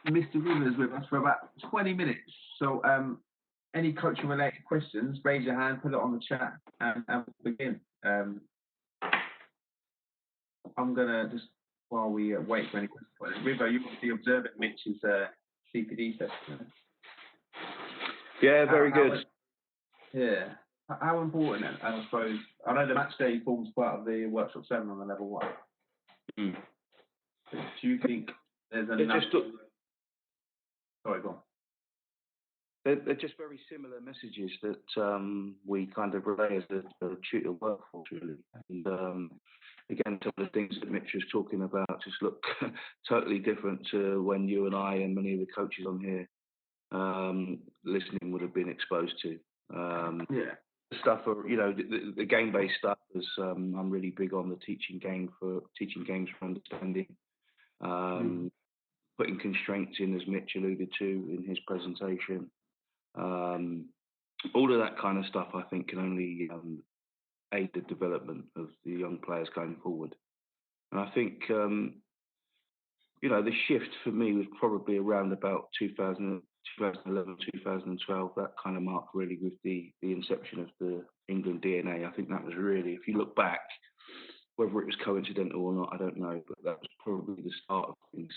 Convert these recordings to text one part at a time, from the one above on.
Mr. Rivers with us for about 20 minutes. So, any coaching related questions, raise your hand, put it on the chat, and we'll begin. I'm going to just, while we wait for any questions, River, you must be observing Mitch's CPD session. Yeah, very good. Yeah. How important, I suppose, I know the match day forms part of the workshop 7 on the level 1. Mm. Do you think there's enough? Sorry, go on. They're just very similar messages that we kind of relay as a tutor workforce, really. And again, some of the things that Mitch was talking about just look totally different to when you and I and many of the coaches on here listening would have been exposed to. Yeah. Stuff, the game-based stuff is I'm really big on the teaching games for understanding, putting constraints in, as Mitch alluded to in his presentation. All of that kind of stuff, I think, can only aid the development of the young players going forward. And I think, the shift for me was probably around about 2011, 2012, that kind of mark really with the inception of the England DNA. I think that was really, if you look back, whether it was coincidental or not, I don't know, but that was probably the start of things.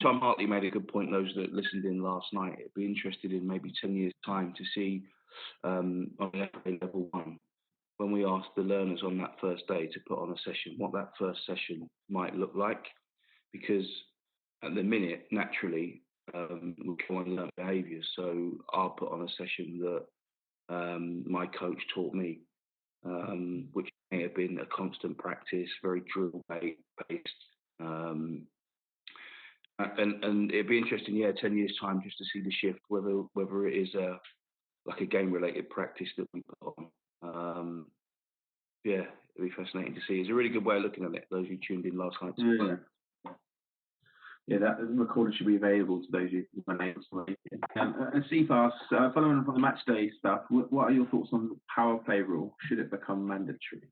Tom Hartley made a good point, those that listened in last night, it'd be interested in maybe 10 years' time to see on the FA level 1, when we asked the learners on that first day to put on a session, what that first session might look like. Because at the minute, naturally, we go and learn behaviours. So I'll put on a session that my coach taught me, which may have been a constant practice, very drill-based. And it'd be interesting, 10 years' time, just to see the shift, whether it is like a game-related practice that we put on. It'd be fascinating to see. It's a really good way of looking at it, those who tuned in last night. Yeah, that recording should be available to those who are able to make it. And CFAS, following on from the match day stuff, what are your thoughts on the power play rule? Should it become mandatory?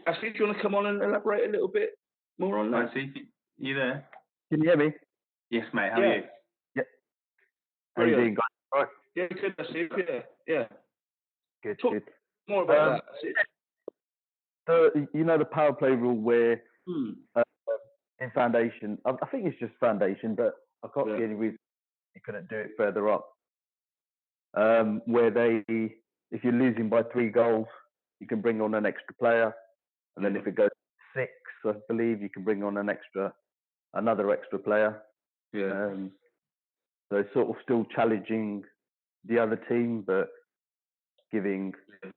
Ashley, do you want to come on and elaborate a little bit more on that? Ashley, you there? Can you hear me? Yes, mate. How are you? Yeah. How are you doing, guys? All right. Yeah, good, Ashley. Yeah. Good, Talk good. more about that. So, the power play rule where in foundation, I think it's just foundation, but I can't see any reason you couldn't do it further up. Where if you're losing by 3 goals, you can bring on an extra player, and then if it goes 6, I believe you can bring on another extra player. Yeah. So it's sort of still challenging the other team, but giving the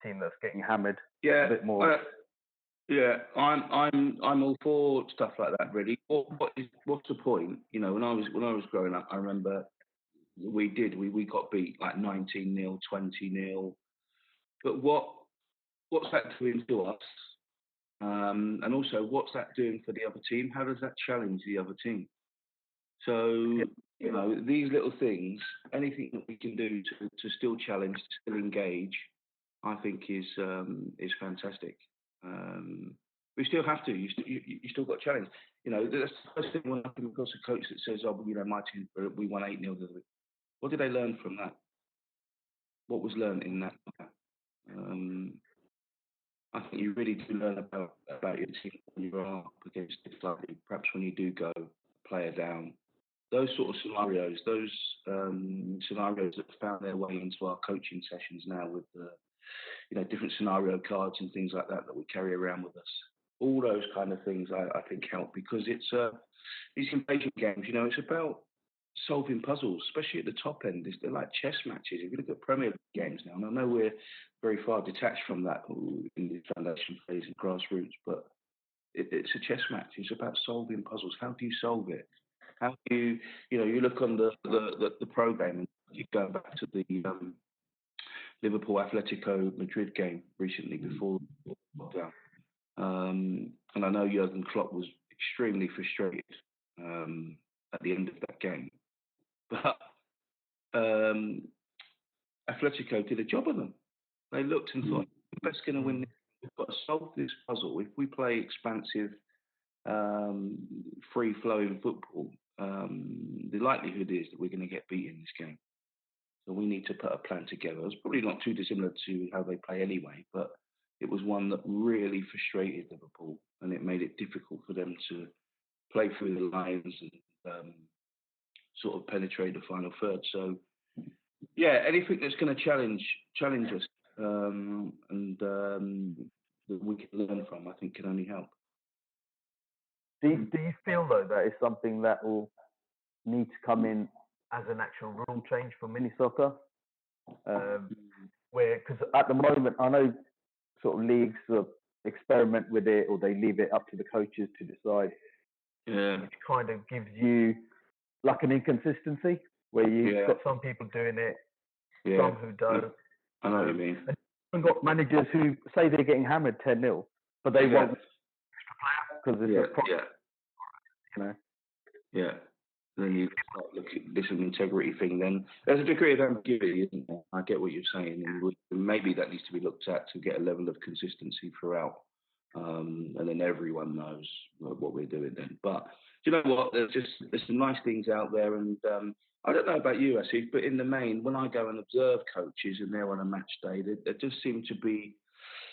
team that's getting hammered a bit more. I'm all for stuff like that. Really, what's the point? When I was growing up, I remember we got beat like 19-0, 20-0. But what's that doing to us? And also, what's that doing for the other team? How does that challenge the other team? So these little things, anything that we can do to still challenge, to still engage, I think is fantastic. We still have to. You still got challenge. That's the first thing when I come across a coach that says, my team, we won 8-0 the other week. What did they learn from that? What was learned in that? I think you really do learn about your team when you are up against it slightly. Perhaps when you do go player down. Those sort of scenarios, scenarios that found their way into our coaching sessions now with the different scenario cards and things like that we carry around with us. All those kind of things I think help, because it's these impatient games. It's about solving puzzles, especially at the top end. They're like chess matches. If you look at Premier League games now, and I know we're very far detached from that in the foundation phase and grassroots, but it's a chess match. It's about solving puzzles. How do you solve it? How do you, you look on the program, and you go back to the Liverpool Atletico Madrid game recently before lockdown. And I know Jurgen Klopp was extremely frustrated at the end of that game. But Atletico did a job on them. They looked and thought, we're best going to win this. We've got to solve this puzzle. If we play expansive, free-flowing football, the likelihood is that we're going to get beat in this game. So we need to put a plan together. It's probably not too dissimilar to how they play anyway, but it was one that really frustrated Liverpool, and it made it difficult for them to play through the lines and sort of penetrate the final third. So, yeah, anything that's going to challenge us, and that we can learn from, I think, can only help. Do you feel though that is something that will need to come in as an actual rule change for mini soccer? Where, because at the moment I know sort of leagues sort of experiment with it, or they leave it up to the coaches to decide. Yeah, it kind of gives you like an inconsistency where you've got some people doing it, some who don't. I know what you mean. And you've got managers who say they're getting hammered 10-0, but they won't because it's a problem. You know. Yeah. Then you start looking. It's an integrity thing. Then there's a degree of ambiguity, isn't there? I get what you're saying, and maybe that needs to be looked at to get a level of consistency throughout, and then everyone knows what we're doing then. But do you know what? There's some nice things out there, and I don't know about you, Asif, but in the main, when I go and observe coaches and they're on a match day, there does seem to be,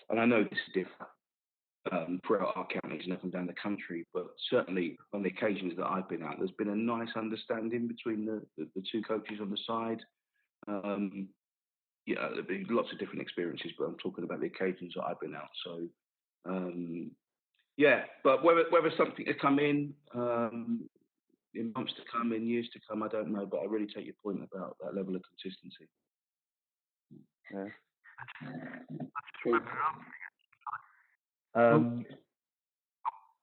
and I know this is different throughout our counties and up and down the country, but certainly on the occasions that I've been at, there's been a nice understanding between the two coaches on the side. Yeah, there've been lots of different experiences, but I'm talking about the occasions that I've been out. So, yeah, but whether something to come in months to come, in years to come, I don't know, but I really take your point about that level of consistency. Yeah.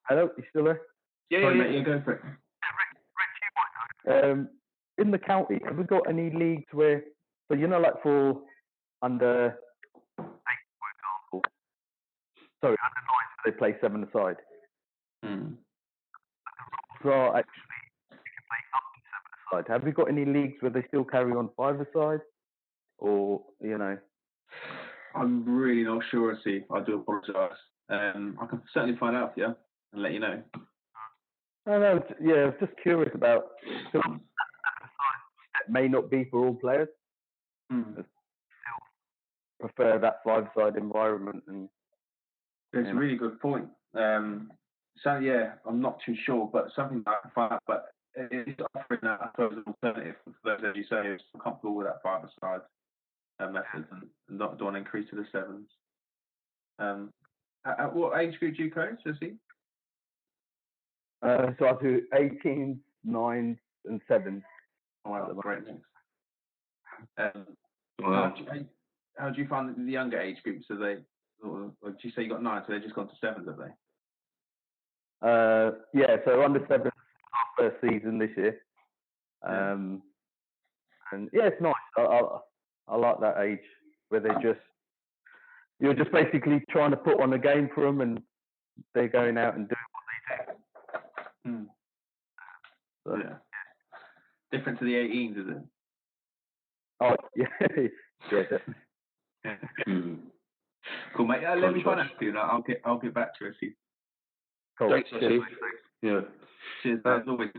Hello, you still there? Yeah, mate, you go for it. In the county, have we got any leagues where, so you know, like for under 8, for example, sorry, under 9, they play 7-a-side. So actually, you can play up to 7-a-side. Have we got any leagues where they still carry on 5-a-side, or you know? I'm really not sure, Steve. I do apologise. I can certainly find out for you and let you know. No, yeah, I was just curious about. So that may not be for all players. Still prefer that 5-side environment, and it's a really good point. So yeah, I'm not too sure, but something I can find out. But it's offering that as an alternative for those, as you say, who's comfortable with that 5-a-side method and not want to increase to the 7s. At what age group do you coach, Jesse? So I do 18s, 9s, and 7s. Oh, wow, great mix. How do you find the younger age groups? Are they, or do you say you got 9, so they've just gone to 7s, have they? Yeah, so under 7s, our first season this year. And yeah, it's nice. I like that age where you're just basically trying to put on a game for them, and they're going out and doing what they do. So, yeah. Different to the 18s, is it? Oh yeah, yeah. Cool, mate. Let me find out for you. I'll get back to you. Cool. Thanks, Asif. Yeah. Cheers. As always,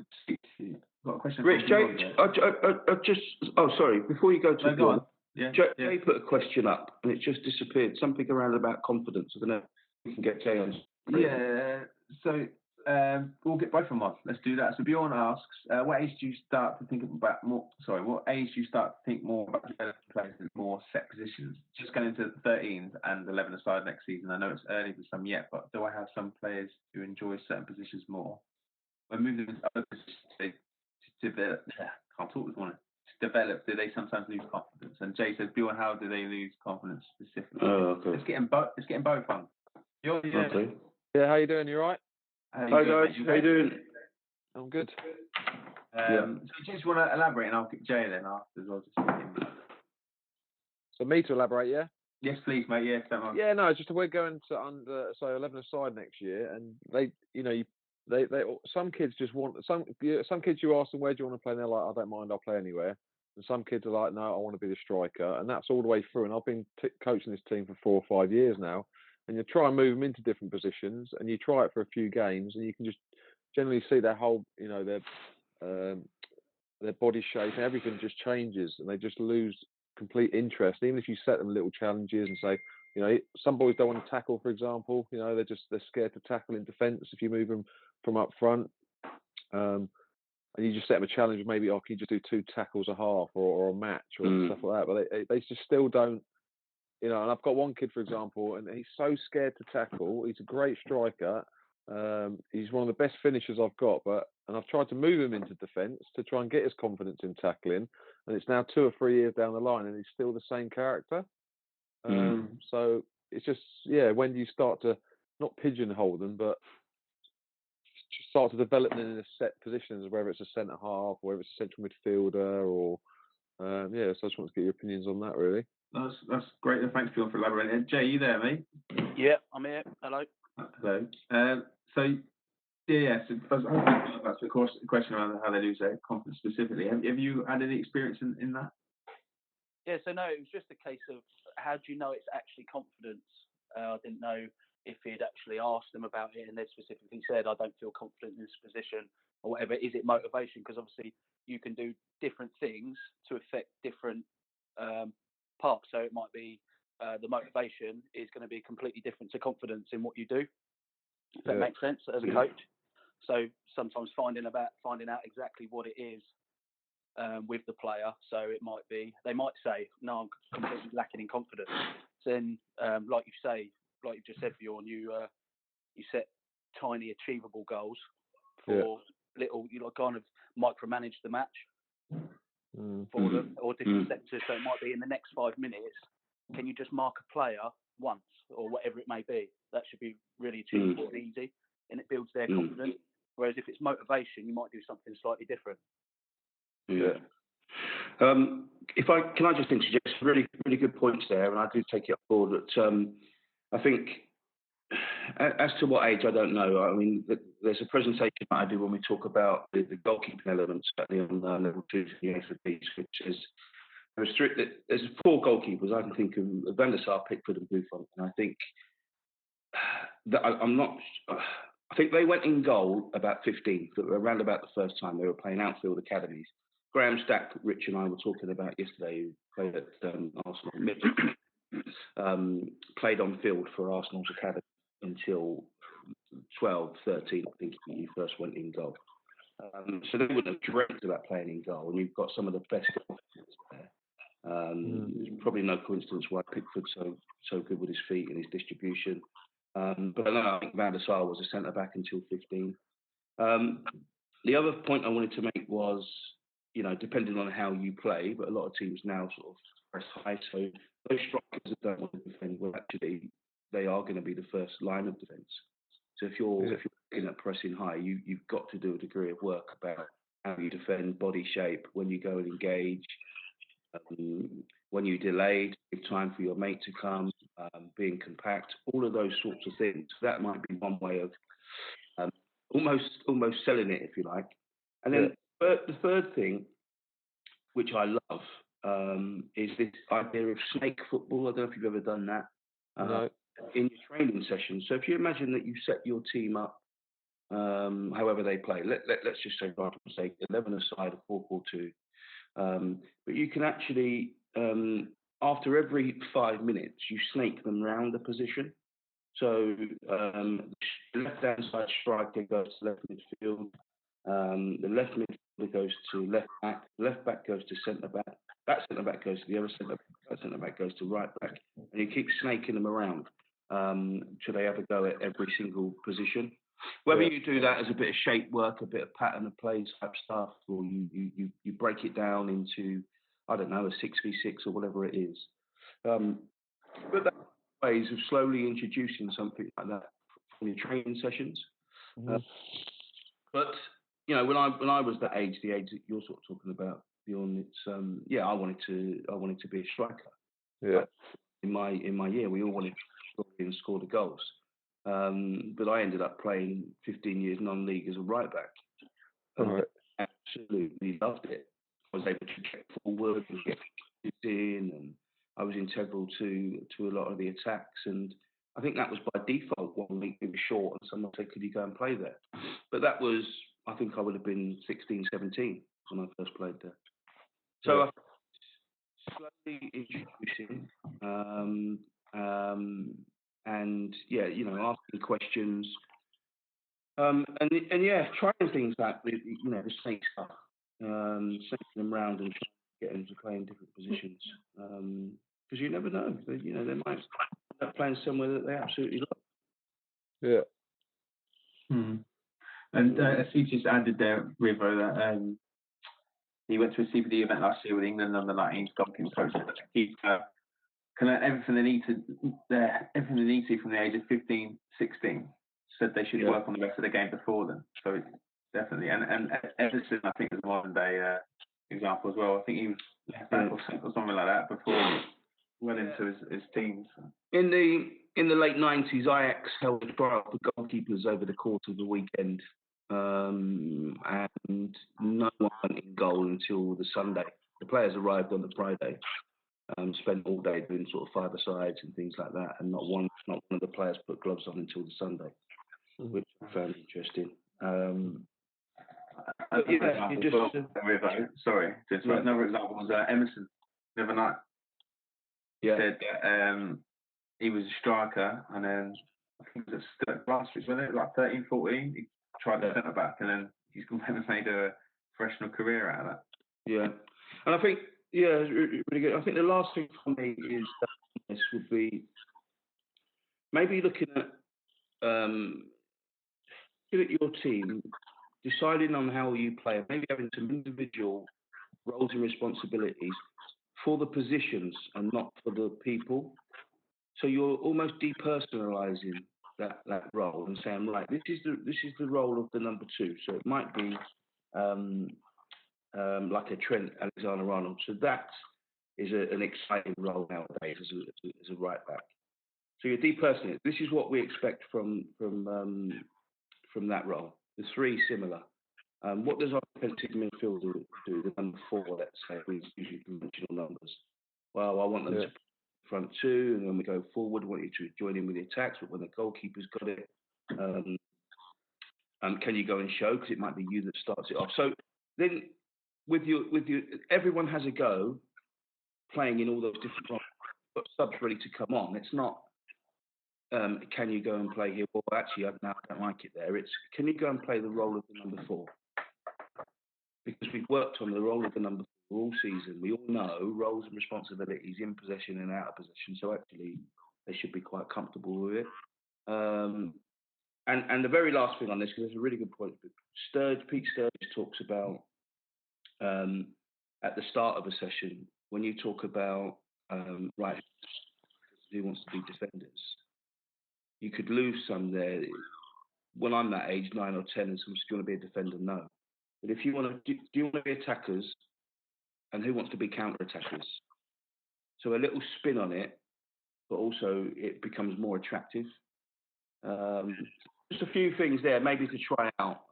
got a question. Rich, Jay, I just. Oh, sorry. Before you go to go on. Yeah. Jay put a question up and it just disappeared. Something around about confidence. I don't know if we can get Jay on. Yeah. So we'll get both of them on. Let's do that. So Bjorn asks, what age do you start to think about more? Sorry, what age do you start to think more about players in more set positions? Just going into the 13s and 11-a-side next season. I know it's early for some yet, but do I have some players who enjoy certain positions more? When moving into other positions to develop, can't talk this morning. To develop, do they sometimes lose confidence? And Jay says, Bjorn, how do they lose confidence specifically? Oh, okay. Let's get them both on. Okay. Yeah, how you doing? You all right? Hi guys, how you doing? I'm good. So you just want to elaborate, and I'll get Jay then after as well. So me to elaborate, yeah? Yes, please, mate. Yes, don't mind. Yeah, no, just we're going to under 11-a-side next year, and they some kids just want some kids you ask them where do you want to play, and they're like, I don't mind, I'll play anywhere. And some kids are like, no, I want to be the striker, and that's all the way through. And I've been coaching this team for 4 or 5 years now, and you try and move them into different positions, and you try it for a few games, and you can just generally see their whole, their body shape and everything just changes, and they just lose complete interest. Even if you set them little challenges and say, some boys don't want to tackle, for example. They're scared to tackle in defence if you move them from up front. And you just set them a challenge, maybe, can you just do 2 tackles a half or a match or stuff like that. But they just still don't, and I've got one kid, for example, and he's so scared to tackle. He's a great striker. He's one of the best finishers I've got, and I've tried to move him into defence to try and get his confidence in tackling, and it's now 2 or 3 years down the line, and he's still the same character. So it's just, when do you start to not pigeonhole them, but start to develop them in a set positions, whether it's a centre half, or whether it's a central midfielder, or so I just want to get your opinions on that, really. That's great. Thanks, Phil, for elaborating. Jay, you there, mate? Yeah, I'm here. Hello. Hello. So that's of course a question around how they lose their confidence specifically. Have you had any experience in that? Yeah, so no, it was just a case of how do you know it's actually confidence? I didn't know if he'd actually asked them about it, and they specifically said, I don't feel confident in this position, or whatever. Is it motivation? Because obviously you can do different things to affect different parts. So it might be the motivation is going to be completely different to confidence in what you do. Does that make sense as a coach? So sometimes finding out exactly what it is with the player. So it might be, they might say, no, I'm completely lacking in confidence. So then, like you've just said, Bjorn, you set tiny achievable goals for little, kind of micromanage the match for them, or different sectors. So it might be in the next 5 minutes, can you just mark a player once, or whatever it may be? That should be really achievable and easy, and it builds their confidence. Whereas if it's motivation, you might do something slightly different. Yeah. Can I just interject? Really, really good points there, and I do take it on board. That I think, as to what age, I don't know. I mean, there's a presentation that I do when we talk about the goalkeeping elements, certainly on level 2 to the AFBs, which is there's 4 goalkeepers I can think of: Van der Sar, Pickford, and Buffon. And I think that I think they went in goal about 15, around about the first time they were playing outfield academies. Graham Stack, Rich and I were talking about yesterday, who played at Arsenal, played on field for Arsenal's academy until 12, 13, I think he first went in goal. So they wouldn't have dreamt about playing in goal, and you've got some of the best goalkeepers there. There's probably no coincidence why Pickford's so good with his feet and his distribution. But I think Van der Sar was a centre back until 15. The other point I wanted to make was, depending on how you play, but a lot of teams now sort of press high. So those strikers that don't want to defend, well, actually, they are going to be the first line of defence. So if you're looking at pressing high, you've got to do a degree of work about how you defend, body shape, when you go and engage, when you delay, give time for your mate to come, being compact, all of those sorts of things. That might be one way of almost selling it, if you like. And then the third thing, which I love, is this idea of snake football. I don't know if you've ever done that in your training sessions. So if you imagine that you set your team up, however they play, let's just say, for argument's sake, 11-a-side or 4-4-2. But you can actually, after every 5 minutes, you snake them round the position. So the left-hand side striker goes to left midfield. The left midfielder goes to left back goes to centre back, that centre back goes to the other centre back, that centre back goes to right back, and you keep snaking them around till they have a go at every single position. Whether you do that as a bit of shape work, a bit of pattern of play type stuff, or you break it down into, I don't know, a 6v6 or whatever it is. But that's ways of slowly introducing something like that in your training sessions. But when I was that age, the age that you're sort of talking about, Bjorn, it's I wanted to be a striker. Yeah. In my year, we all wanted to score the goals. But I ended up playing 15 years non-league as a right back. I absolutely loved it. I was able to get forward and get in, and I was integral to a lot of the attacks. And I think that was by default. 1 week it was short, and someone said, "Could you go and play there?" But that was, I think I would have been 16, 17 when I first played there. So I slowly introducing, and yeah, you know, asking questions, and yeah, trying things like the snake stuff, snaking them round and trying to get them to play in different positions, because you never know. They might end up playing somewhere that they absolutely love. Yeah. And as he just added there, River, that he went to a CPD event last year with England under 19s goalkeeping coach. He's everything they need to from the age of 15, 16. Said they should work on the rest of the game before then. So it's definitely, and Edison, I think, is a modern day example as well. I think he was left back or something like that before he went into his teens. In the late 90s, Ajax held a trial for goalkeepers over the course of the weekend, and no one went in goal until the Sunday. The players arrived on the Friday, spent all day doing sort of five-a-sides and things like that, and not one of the players put gloves on until the Sunday, which I found interesting. Another example was Emerson the other night. He said that he was a striker, and then I think it was at Grassroots, wasn't it? Like 13, 14. He tried the centre back, and then he's made a professional career out of that. Yeah, and I think it's really good. I think the last thing for me is that this would be maybe looking at your team, deciding on how you play, maybe having some individual roles and responsibilities for the positions and not for the people. So you're almost depersonalizing that role and saying, right, this is the role of the number 2. So it might be like a Trent Alexander-Arnold. So that is an exciting role nowadays as a right back. So you're depersonalizing it. This is what we expect from that role. The 3 similar. What does our defensive midfielder do? The number 4, let's say, with usually conventional numbers. Well, I want them to front 2, and when we go forward, I want you to join in with the attacks. But when the goalkeeper's got it, can you go and show? Because it might be you that starts it off. So then, with your, everyone has a go playing in all those different roles. Got subs ready to come on. It's not. Can you go and play here? Well, actually, I don't like it there. It's can you go and play the role of the number 4? Because we've worked on the role of the number 4 all season. We all know roles and responsibilities in possession and out of possession. So actually, they should be quite comfortable with it. And the very last thing on this, because there's a really good point. Pete Sturgis talks about at the start of a session when you talk about right, who wants to be defenders. You could lose some there. When I'm that age, 9 or 10, and someone's going to be a defender, no. But if you want to, do you want to be attackers? And who wants to be counter-attackers? So a little spin on it, but also it becomes more attractive. Just a few things there, maybe to try out.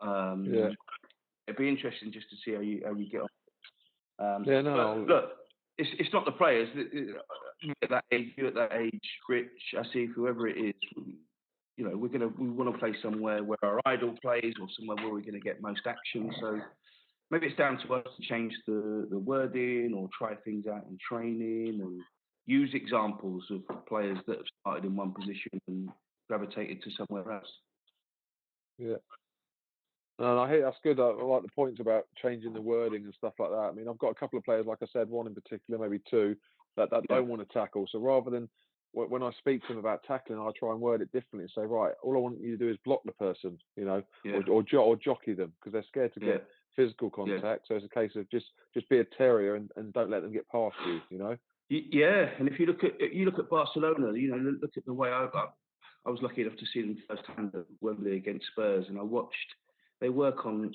It'd be interesting just to see how you get on. Look, it's not the players. You at that age, Rich, Asif, whoever it is. You know, we want to play somewhere where our idol plays, or somewhere where we're going to get most action. So maybe it's down to us to change the wording, or try things out in training, and use examples of players that have started in one position and gravitated to somewhere else. Yeah. And I hear that's good. I like the points about changing the wording and stuff like that. I mean, I've got a couple of players, like I said, one in particular, maybe 2, that don't want to tackle. So rather than when I speak to them about tackling, I try and word it differently and say, right, all I want you to do is block the person, you know, or jockey them, because they're scared to get physical contact. So it's a case of just be a terrier and don't let them get past you, you know. Yeah, and if you look at Barcelona, you know, look at the way I was lucky enough to see them firsthand at Wembley against Spurs, and I watched. They work on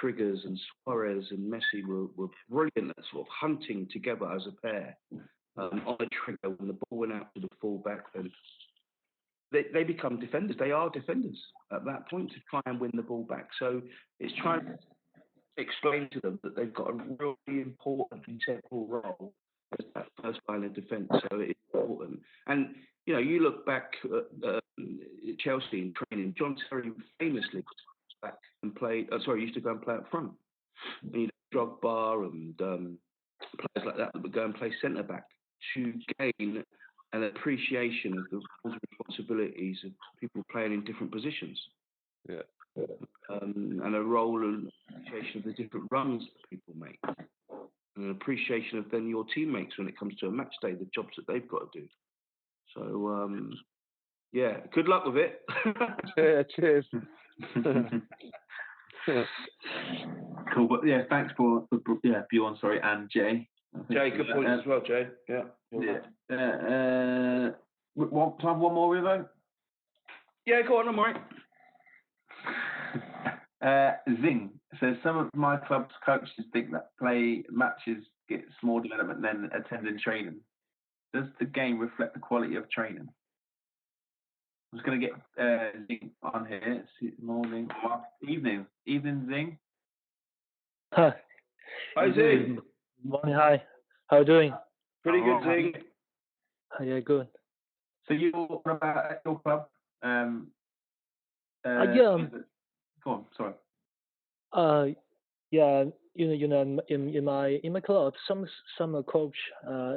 triggers, and Suarez and Messi were brilliant at sort of hunting together as a pair on a trigger when the ball went out to the full-back. Then they become defenders. They are defenders at that point to try and win the ball back. So it's trying to explain to them that they've got a really important integral role as that first line of defence. So it's important. And you look back at Chelsea in training. John Terry famously back and played. Used to go and play up front. And Drogba and players like that would go and play centre back to gain an appreciation of the roles and responsibilities of people playing in different positions. Yeah. And a role and appreciation of the different runs that people make. And an appreciation of then your teammates when it comes to a match day, the jobs that they've got to do. So, yeah, good luck with it. Yeah, cheers. Cool, but yeah, thanks for Bjorn, and Jay. Jay, good point as well, Jay. Yeah. Yeah. One more, Rivo? Yeah, go on, I'm all right. Zing says some of my club's coaches think that play matches gets more development than attending training. Does the game reflect the quality of training? I'm just going to get Zing on here. It's morning, evening, Zing. Hi. Hi, Zing. Morning, hi. How are you doing? Pretty good, Zing. Yeah, good. So you're about at your club? Yeah. Go on, sorry. Yeah. In my club, some coach,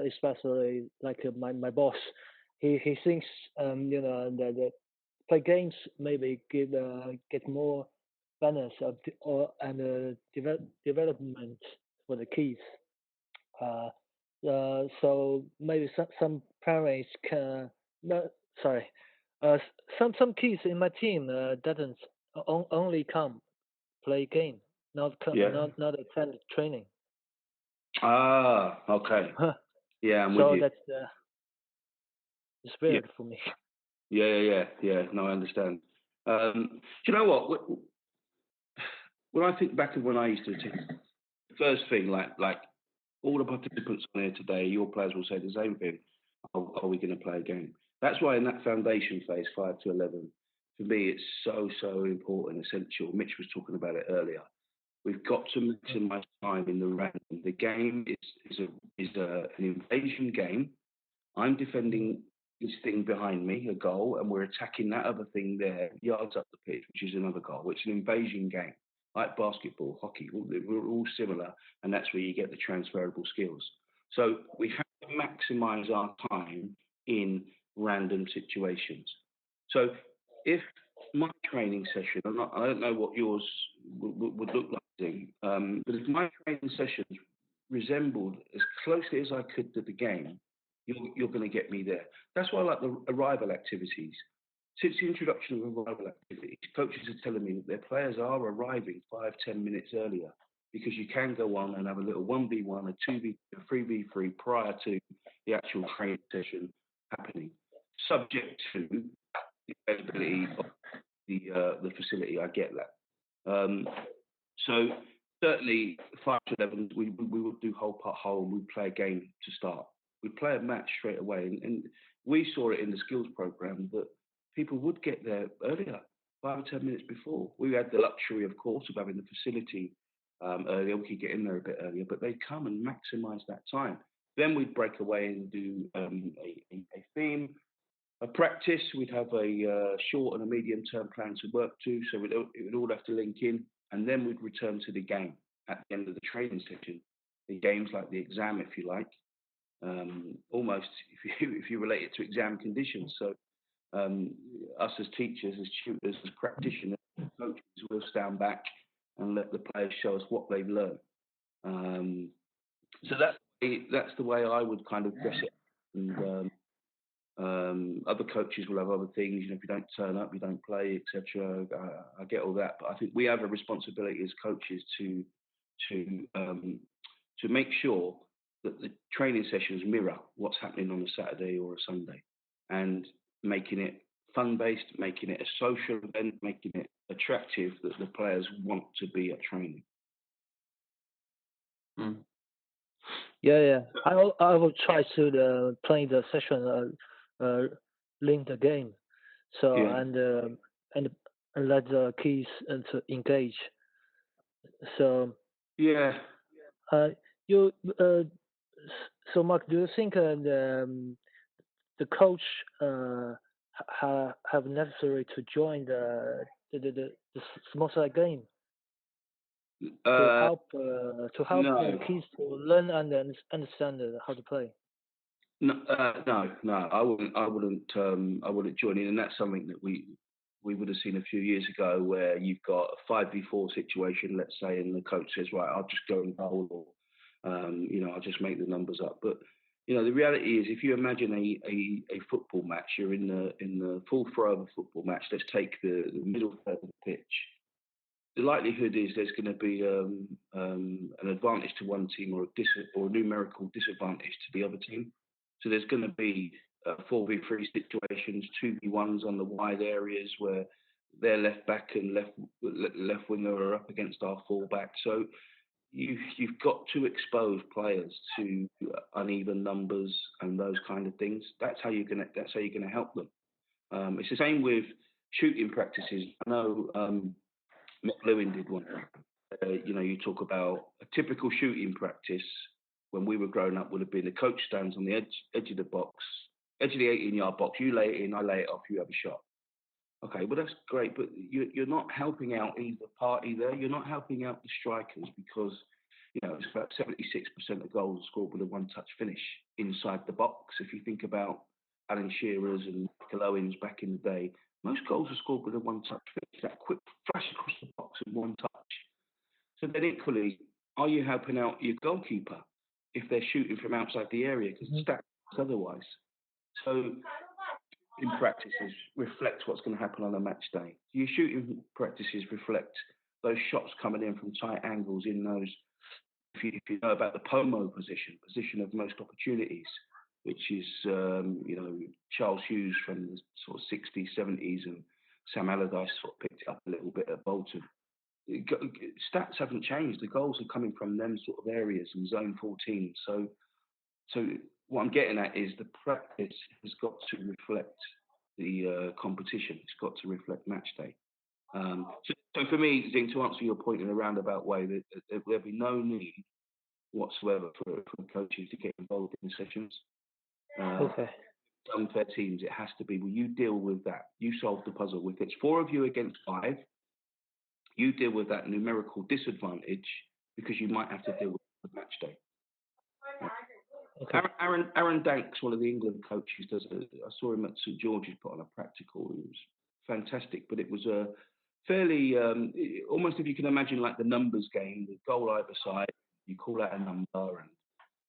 especially like my boss, he thinks that play games maybe get more balance and development for the kids. So maybe some parents can no sorry, some kids in my team doesn't only come play game, not attend training. Ah, okay. Yeah, I'm with So you. that's it's weird for me. Yeah. No, I understand. Do you know what? When I think back of when I used to attend, the first thing, like all the participants on here today, your players will say the same thing. Are we going to play a game? That's why in that foundation phase, 5 to 11, for me, it's so important, essential. Mitch was talking about it earlier. We've got to maximise time in the random. The game is an invasion game. I'm defending this thing behind me, a goal, and we're attacking that other thing there, yards up the pitch, which is another goal. It's an invasion game, like basketball, hockey. We're all similar, and that's where you get the transferable skills. So we have to maximise our time in random situations. So if my training session, I don't know what yours would look like, but if my training sessions resembled as closely as I could to the game, you're going to get me there. That's why I like the arrival activities. Since the introduction of arrival activities, coaches are telling me that their players are arriving 5-10 minutes earlier because you can go on and have a little 1v1, a 2v, a 3v3 prior to the actual training session happening, subject to the availability of the facility. I get that. So certainly 5 to 11, we would do hole putt hole. We play a game to start. We play a match straight away, and we saw it in the skills program that people would get there earlier, 5 or 10 minutes before. We had the luxury, of course, of having the facility earlier. We could get in there a bit earlier, but they'd come and maximise that time. Then we'd break away and do a theme, a practice. We'd have a short and a medium term plan to work to, so it would all have to link in, and then we'd return to the game at the end of the training session. The game's like the exam, if you like. Almost if you relate it to exam conditions. So us as teachers, as tutors, as practitioners, coaches will stand back and let the players show us what they've learned. So that's the way I would kind of dress it. And other coaches will have other things. If you don't turn up, you don't play, etc. I get all that, but I think we have a responsibility as coaches to make sure that the training sessions mirror what's happening on a Saturday or a Sunday, and making it fun-based, making it a social event, making it attractive that the players want to be at training. Mm. Yeah. I will try to play the session, link the game, so and let the kids to engage. So yeah. You so Mark, do you think the the coach have necessary to join the small side game Uh, to help the no, kids to learn and understand how to play. no. I wouldn't join in, and that's something that we would have seen a few years ago, where you've got a 5v4 situation, let's say, and the coach says, right, I'll just go and bowl, or I'll just make the numbers up. But the reality is, if you imagine a football match, you're in the full throw of a football match. Let's take the middle third of the pitch. The likelihood is there's going to be an advantage to one team, or a numerical disadvantage to the other team. So there's going to be 4v3 situations, 2v1s on the wide areas where their left back and left winger are up against our fullback. So you've got to expose players to uneven numbers and those kind of things. That's how you're gonna help them. It's the same with shooting practices. I know. McLuhan did one. You talk about a typical shooting practice when we were growing up would have been the coach stands on the edge of the box, edge of the 18-yard box. You lay it in, I lay it off. You have a shot. Okay, well that's great, but you're not helping out either party there. You're not helping out the strikers, because it's about 76% of goals are scored with a one-touch finish inside the box. If you think about Alan Shearer's and Michael Owen's back in the day, most goals are scored with a one-touch finish, that quick flash across the box in one touch. So then equally, are you helping out your goalkeeper if they're shooting from outside the area, because the stats otherwise? So in practices reflect what's going to happen on a match day. Your shooting practices reflect those shots coming in from tight angles in those. If you know about the POMO position of most opportunities, which is Charles Hughes from the sort of 60s, 70s, and Sam Allardyce sort of picked it up a little bit at Bolton. Stats haven't changed. The goals are coming from them sort of areas in zone 14. So what I'm getting at is the practice has got to reflect the competition. It's got to reflect match day. So for me, Zing, to answer your point in a roundabout way, there'll be no need whatsoever for coaches to get involved in the sessions. Okay. Unfair teams, it has to be, well, you deal with that. You solve the puzzle. If it's 4 of you against 5, you deal with that numerical disadvantage, because you might have to deal with the match day. Okay. Aaron Danks, one of the England coaches, I saw him at St George's put on a practical. It was fantastic, but it was a fairly, almost, if you can imagine, like the numbers game, the goal either side, you call out a number,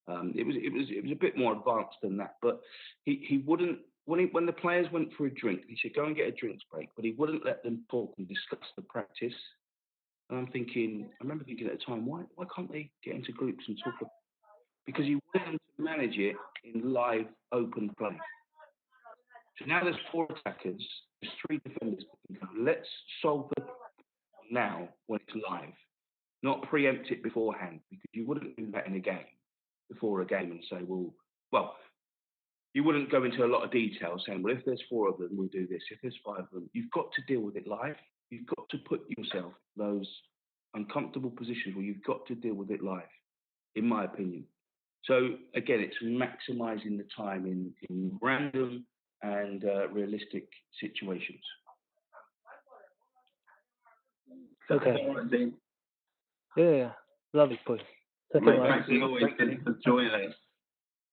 and it was a bit more advanced than that. But he wouldn't, when the players went for a drink, he said go and get a drinks break, but he wouldn't let them talk and discuss the practice. And I remember thinking at the time, why can't they get into groups and talk? Because you want them to manage it in live, open play. So now there's 4 attackers, there's 3 defenders. Let's solve the problem now when it's live, not preempt it beforehand, because you wouldn't do that in a game, before a game, and say, well, you wouldn't go into a lot of detail saying, well, if there's 4 of them, we'll do this. If there's 5 of them, you've got to deal with it live. You've got to put yourself in those uncomfortable positions where you've got to deal with it live, in my opinion. So again, it's maximising the time in random and realistic situations. Okay. Yeah, lovely point. Thanks always for joining us.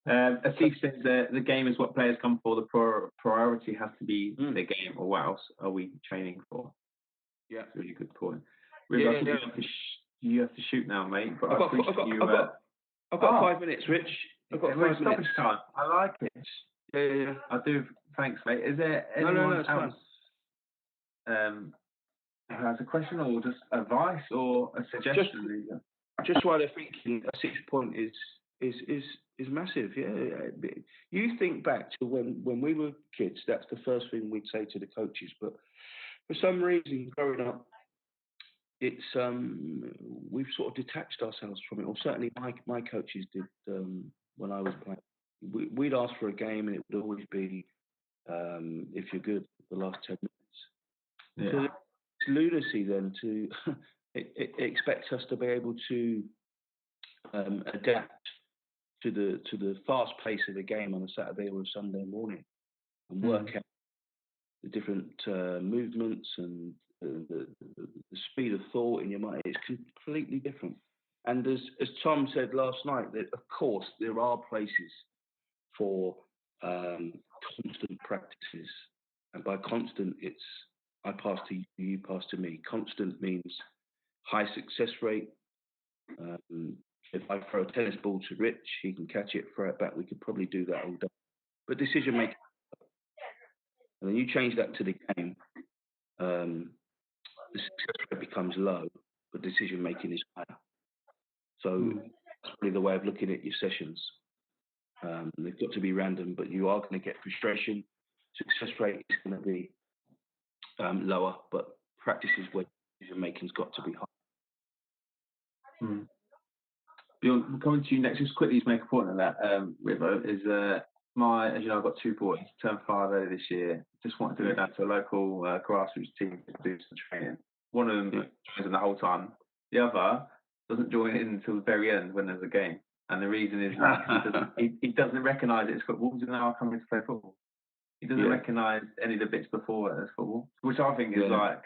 Asif says the game is what players come for. The priority has to be the game, or what else are we training for? Yeah, that's a really good point. You have to shoot now, mate. But I've got 5 minutes, Rich. I've got 5 minutes. Time. I like it. Yeah. I do. Thanks, mate. Is there anyone else who has a question, or just advice, or a suggestion? Just while they're thinking, Asif's point is massive. Yeah. You think back to when we were kids. That's the first thing we'd say to the coaches. But for some reason, growing up, it's we've sort of detached ourselves from it, or certainly my coaches did when I was playing. We'd ask for a game, and it would always be, if you're good, the last 10 minutes. Yeah. So it's lunacy then to it expects us to be able to adapt to the fast pace of a game on a Saturday or a Sunday morning. and work out the different movements and the speed of thought in your mind. It's completely different. And as Tom said last night, that of course there are places for constant practices, and by constant, it's I pass to you, you pass to me. Constant means high success rate. If I throw a tennis ball to Rich, he can catch it, throw it back. We could probably do that all day. But decision making, and then you change that to the game, the success rate becomes low, but decision making is higher. So that's probably the way of looking at your sessions. They've got to be random, but you are going to get frustration. Success rate is going to be lower, but practice is where decision making's got to be high. Bjorn, coming to you next, just quickly to make a point on that, Rivo, is as you know, I've got 2 boys, turned 5 earlier this year. Just wanted to go down to a local grassroots team to do some training. One of them joins in the whole time. The other doesn't join in until the very end when there's a game. And the reason is he doesn't recognise it's football. He doesn't know I'm coming to play football. He doesn't recognise any of the bits before it as football, which I think is like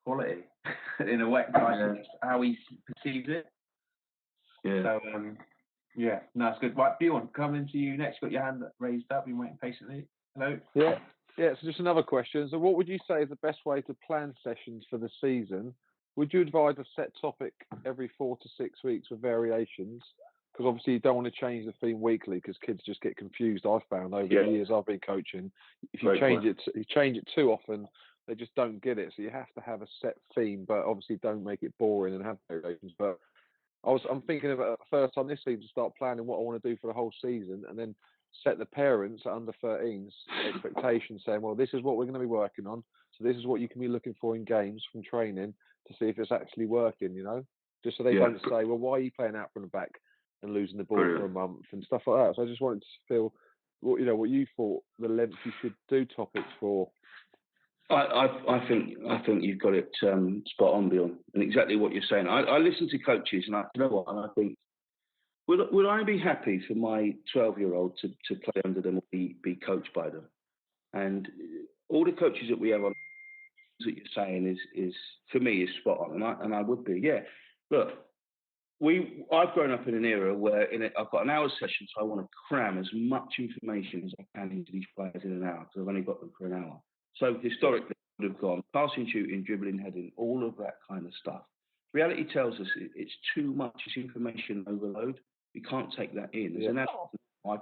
quality in a way, like how he perceives it. Yeah. So, no, it's good. Right, Bjorn, coming to you next. Got your hand raised up. Been waiting patiently. Hello. Yeah. So just another question. So, what would you say is the best way to plan sessions for the season? Would you advise a set topic every 4 to 6 weeks with variations? Because obviously you don't want to change the theme weekly because kids just get confused. I've found over the years I've been coaching, if you change it too often, they just don't get it. So you have to have a set theme, but obviously don't make it boring and have variations. But I'm thinking about the first time this season to start planning what I want to do for the whole season, and then set the parents at under 13s expectations, saying, well, this is what we're going to be working on. So this is what you can be looking for in games from training to see if it's actually working, just so they don't say, well, why are you playing out from the back and losing the ball for a month and stuff like that. So I just wanted to feel what you thought the length you should do topics for. I think you've got it spot on, Bjorn, and exactly what you're saying. I listen to coaches, and you know what, and I think, would I be happy for my 12-year-old to play under them or be coached by them? And all the coaches that we have on that you're saying is for me is spot on, and I would be, Look, I've grown up in an era where I've got an hour session, so I want to cram as much information as I can into these players in an hour because I've only got them for an hour. So historically, I would have gone passing, shooting, dribbling, heading, all of that kind of stuff. Reality tells us it's too much. It's information overload. We can't take that in. As an adult, I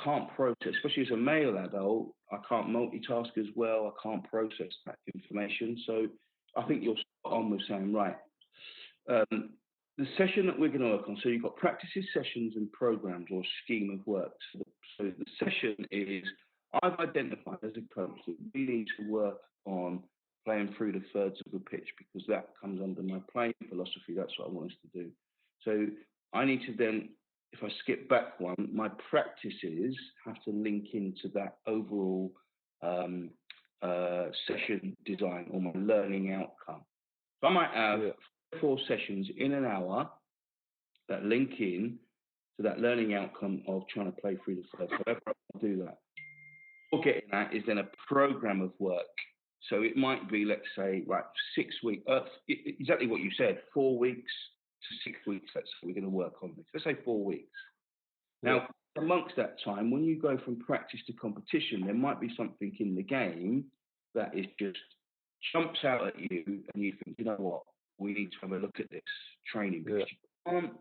can't process, especially as a male adult. I can't multitask as well. I can't process that information. So I think you're spot on with saying, right, the session that we're going to work on, so you've got practices, sessions, and programs or scheme of work. So the session is, I've identified as a coach that we need to work on playing through the thirds of the pitch because that comes under my playing philosophy. That's what I want us to do. So I need to then, if I skip back one, my practices have to link into that overall session design or my learning outcome. So I might have 4 sessions in an hour that link in to that learning outcome of trying to play through the thirds. However, I do that. What we're getting at is then a program of work. So it might be, let's say, right, 6 weeks, exactly what you said, 4 weeks to 6 weeks, let's say we're going to work on this. Let's say 4 weeks. Now, amongst that time, when you go from practice to competition, there might be something in the game that is just jumps out at you and you think, you know what, we need to have a look at this training. Because you can't,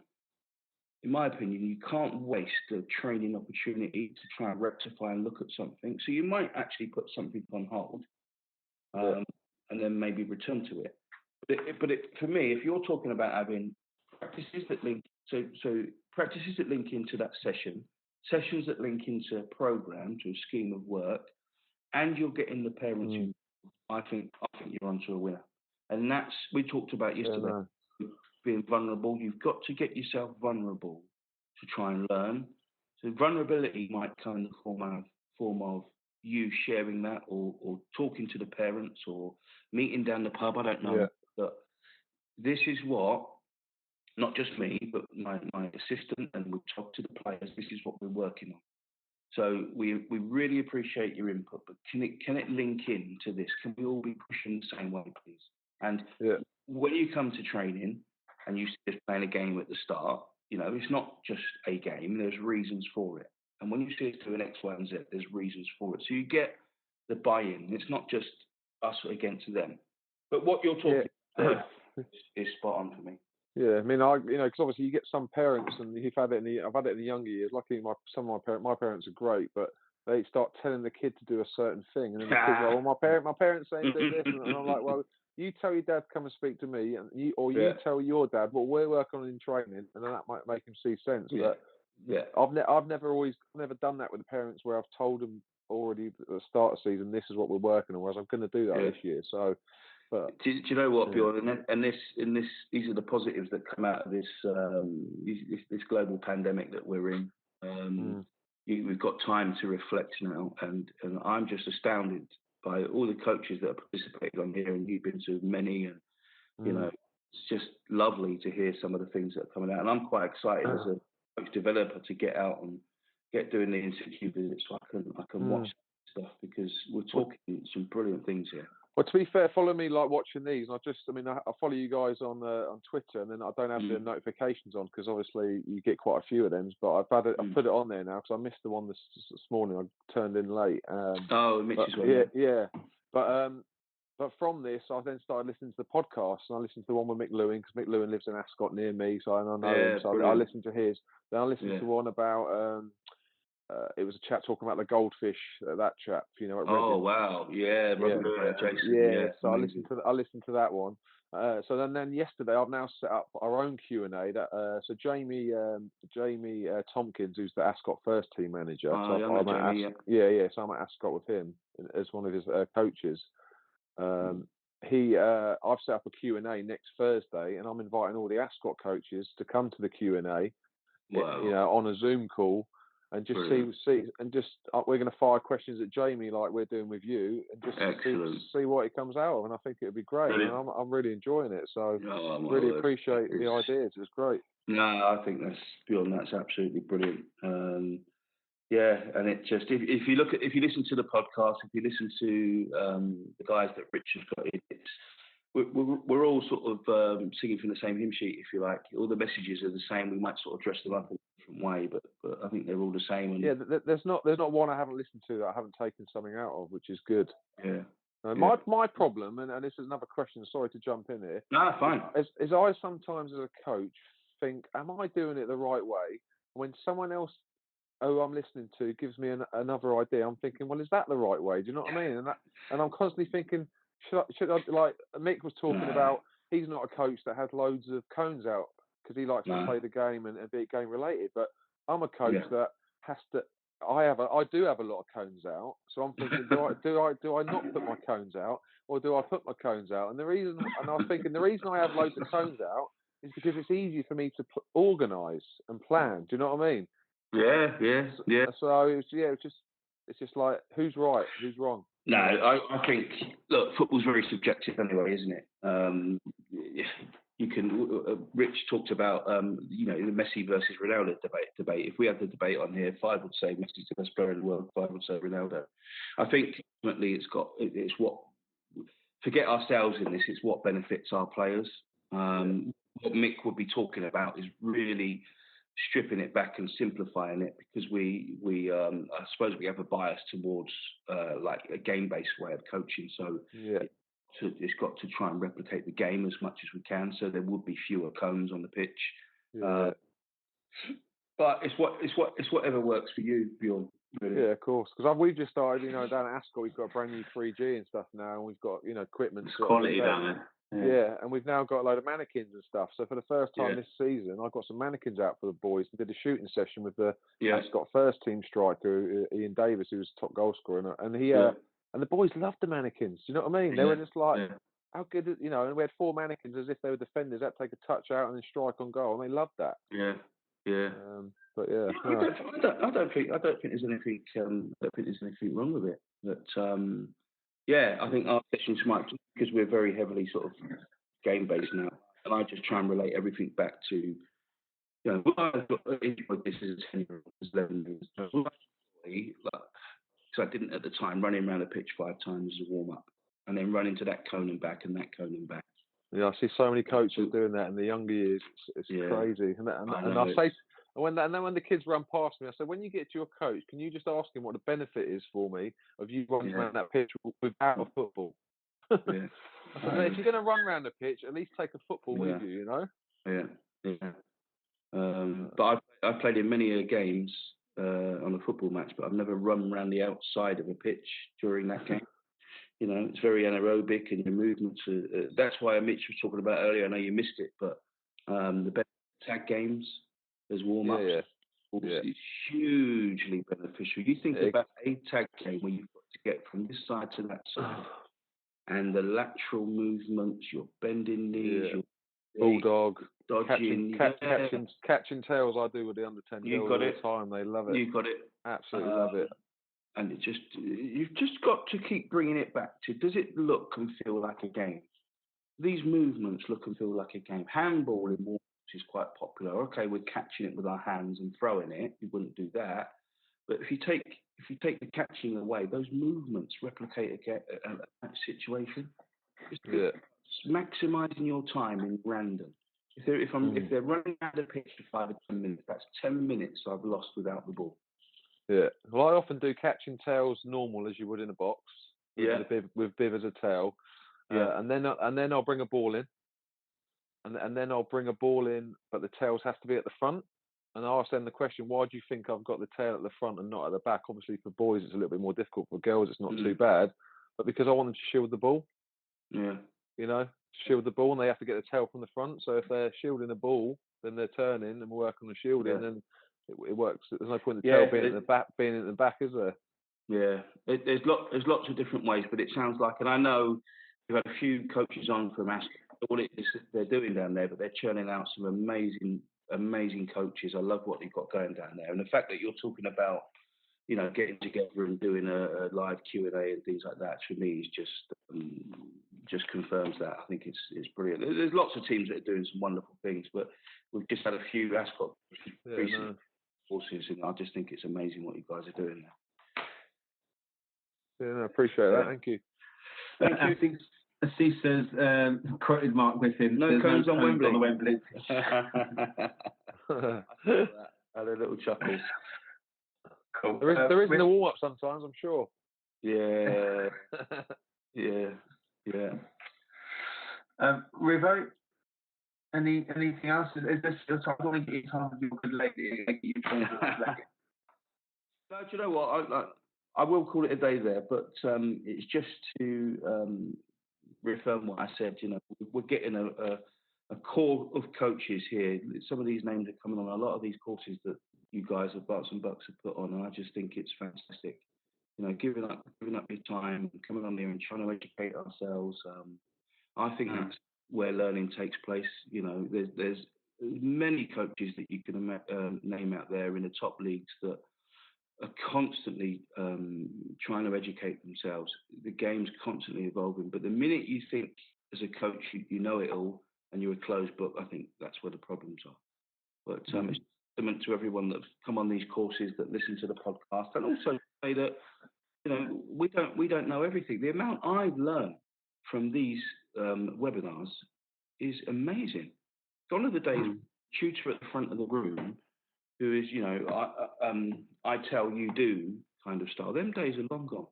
in my opinion, you can't waste a training opportunity to try and rectify and look at something. So you might actually put something on hold and then maybe return to it. But for me, if you're talking about having practices that link, so practices that link into that session, sessions that link into a program, to a scheme of work, and you're getting the parents in, I think you're onto a winner. And that's, we talked about yesterday, being vulnerable. You've got to get yourself vulnerable to try and learn. So vulnerability might come in the form of you sharing that or talking to the parents or meeting down the pub. I don't know. Yeah. But this is what, not just me, but my assistant, and we talk to the players, this is what we're working on. So we really appreciate your input, but can it link in to this? Can we all be pushing the same way, please? And when you come to training and you see us playing a game at the start, it's not just a game. There's reasons for it. And when you see us doing X, Y, and Z, there's reasons for it. So you get the buy-in. It's not just us against them. But what you're talking about is spot on for me. Yeah, I mean, because obviously you get some parents, and I've had it in the younger years. Luckily, my parents are great, but they start telling the kid to do a certain thing, and then the kid's like, well, my parents saying do this, and I'm like, well, you tell your dad to come and speak to me, and you tell your dad what we're working on in training, and then that might make him see sense. But I've never done that with the parents where I've told them already at the start of the season, this is what we're working on, whereas I'm going to do that this year. So. But, do you know what, Bjorn? And these are the positives that come out of this global pandemic that we're in. We've got time to reflect now, and I'm just astounded by all the coaches that have participated on here, and you've been to many, and it's just lovely to hear some of the things that are coming out. And I'm quite excited as a coach developer to get out and get doing the in-situ visits so I can watch stuff, because we're talking some brilliant things here. Well, to be fair, follow me like watching these. I follow you guys on Twitter, and then I don't have the notifications on because obviously you get quite a few of them. But I've put it on there now because I missed the one this morning. I turned in late. Mitch's one. Yeah. But from this, I then started listening to the podcast, and I listened to the one with Mick Lewin because Mick Lewin lives in Ascot near me, so I know him. So I listened to his. Then I listened to one about. It was a chap talking about the goldfish. That chap, at Reading. Oh wow, Jason. So I listened to that one. So then yesterday I've now set up our own Q&A. So Jamie Tompkins, who's the Ascot first team manager. So I'm at Ascot with him as one of his coaches. I've set up a Q&A next Thursday, and I'm inviting all the Ascot coaches to come to the Q&A. Wow. On a Zoom call. And just see, and just we're going to fire questions at Jamie like we're doing with you, and just see what it comes out of. And I think it would be great. And I'm really enjoying it. So really appreciate the ideas. It's great. No, I think that's absolutely brilliant. And it just if you listen to the podcast, if you listen to the guys that Rich has got in, we're all sort of singing from the same hymn sheet, if you like. All the messages are the same. We might sort of dress them up in a different way, but I think they're all the same. And there's not one I haven't listened to that I haven't taken something out of, which is good. Yeah. My problem, and this is another question. Sorry to jump in here. No, fine. Is I sometimes as a coach think, am I doing it the right way? When someone else who I'm listening to gives me another idea, I'm thinking, well, is that the right way? Do you know what I mean? And I'm constantly thinking, should I like Mick was talking about? He's not a coach that has loads of cones out because he likes to play the game and be game related. But I'm a coach that has to. I do have a lot of cones out, so I'm thinking, do I not put my cones out, or do I put my cones out? And I was thinking the reason I have loads of cones out is because it's easy for me to organise and plan. Do you know what I mean? Yeah. So it's just like who's right, who's wrong. No, I think football's very subjective anyway, isn't it? You can. Rich talked about the Messi versus Ronaldo debate. If we had the debate on here, 5 would say Messi's the best player in the world, 5 would say Ronaldo. I think ultimately it's what, forget ourselves in this. It's what benefits our players. What Mick would be talking about is really stripping it back and simplifying it, because we I suppose we have a bias towards like a game-based way of coaching. So it's got to try and replicate the game as much as we can. So there would be fewer cones on the pitch. But it's whatever works for you, Bjorn. Really. Yeah, of course. Because we've just started, down at Ascot, we've got a brand new 3G and stuff now, and we've got equipment. It's quality down there. Yeah, and we've now got a load of mannequins and stuff. So for the first time this season, I got some mannequins out for the boys and did a shooting session with the Ascot first team striker, Ian Davis, who was top goal scorer, and he and the boys loved the mannequins. Do you know what I mean? They were just like, how good, and we had 4 mannequins as if they were defenders that take a touch out and then strike on goal, and they loved that. Yeah. But yeah, I don't think there's anything wrong with it. But I think our sessions might, because we're very heavily sort of game based now, and I just try and relate everything back to, I've enjoyed this as a 10-year-old, as 11 years. enjoy, like, because I didn't at the time, running around the pitch 5 times as a warm up, and then running to that cone and back and that cone and back. Yeah, I see so many coaches doing that in the younger years. It's crazy. And I say, and then when the kids run past me, I say, when you get to your coach, can you just ask him what the benefit is for me of you running around that pitch without a football? I said, if you're going to run around the pitch, at least take a football with you, you know? Yeah. But I've played in many games on a football match, but I've never run around the outside of a pitch during that game. You know, it's very anaerobic and your movements are, that's why Mitch was talking about earlier. I know you missed it, but the best tag games as warm-ups is hugely beneficial. You think about a tag game where you've got to get from this side to that side, and the lateral movements, your bending knees, your bulldog, dodging, catching tails. I do with the under 10 girls all the time. They love it. You've got it. Absolutely love it. And you've just got to keep bringing it back to, does it look and feel like a game? These movements look and feel like a game. Handball in warm-ups is quite popular. Okay, we're catching it with our hands and throwing it. You wouldn't do that. But if you take the catching away, those movements replicate a situation. Just maximising your time in random. If they're running out of the pitch for 5 or 10 minutes, that's 10 minutes I've lost without the ball. Yeah. Well, I often do catching tails normal as you would in a box. With Biv as a tail. And then I'll bring a ball in. And then I'll bring a ball in, but the tails have to be at the front. And I ask them the question, why do you think I've got the tail at the front and not at the back? Obviously, for boys, it's a little bit more difficult. For girls, it's not too bad. But because I want them to shield the ball. Yeah. You know, shield the ball, and they have to get the tail from the front. So if they're shielding the ball, then they're turning and working on the shielding, and it works. There's no point in the tail being at the back, is there? Yeah, there's lots of different ways, but it sounds like, and I know we've had a few coaches on from Ascot. All it is they're doing down there, but they're churning out some amazing coaches. I love what they've got going down there, and the fact that you're talking about, you know, getting together and doing a live Q&A and things like that, for me is just confirms that. I think it's brilliant. There's lots of teams that are doing some wonderful things, but we've just had a few Ascot recent courses, and I just think it's amazing what you guys are doing there. Yeah, I appreciate that. Thank you. Thank you. Steve says, quoted Mark Griffin. No cones on Wembley. On the Wembley. I had a little chuckle. Cool. There is a warm up sometimes, I'm sure. Yeah. Rivo, anything else? Is this your time? I want to get your time with your good lady. No, do you know what? I will call it a day there, but it's just to reaffirm what I said. You know, we're getting a core of coaches here. Some of these names are coming on a lot of these courses that you guys at Barts and Bucks have put on, and I just think it's fantastic. You know, giving up your time, coming on there and trying to educate ourselves. I think that's where learning takes place. You know, there's many coaches that you can name out there in the top leagues that are constantly trying to educate themselves. The game's constantly evolving, but the minute you think as a coach you know it all and you're a closed book, I think that's where the problems are. But it's testament to everyone that's come on these courses, that listen to the podcast, and also say that, you know, we don't know everything. The amount I've learned from these webinars is amazing. Gone are the days tutor at the front of the room who is, you know, I tell you do kind of style. Them days are long gone.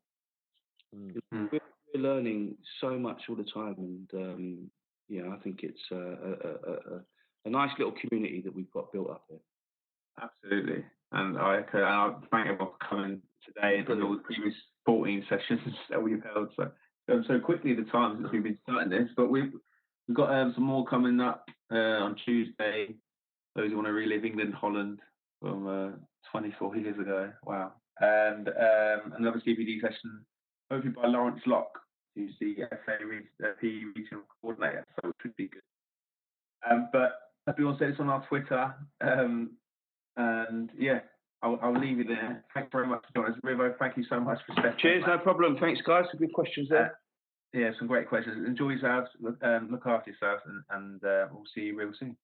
We're learning so much all the time, and I think it's a nice little community that we've got built up here. Absolutely, and I thank everyone for coming today and all the previous 14 sessions that we've held. So quickly the time since we've been starting this, but we've got some more coming up on Tuesday. Those who want to relive England, Holland from 24 years ago. Wow. And another CPD session, hopefully by Lawrence Locke, who's the FA PE regional coordinator, so it should be good. But as we all said, it's on our Twitter. And yeah, I'll leave you there. Thanks very much for joining us. Rivo, thank you so much for stepping in. Cheers, no problem. Thanks, guys, for good questions there. Yeah, some great questions. Enjoy yourselves, look after yourselves, and we'll see you real soon.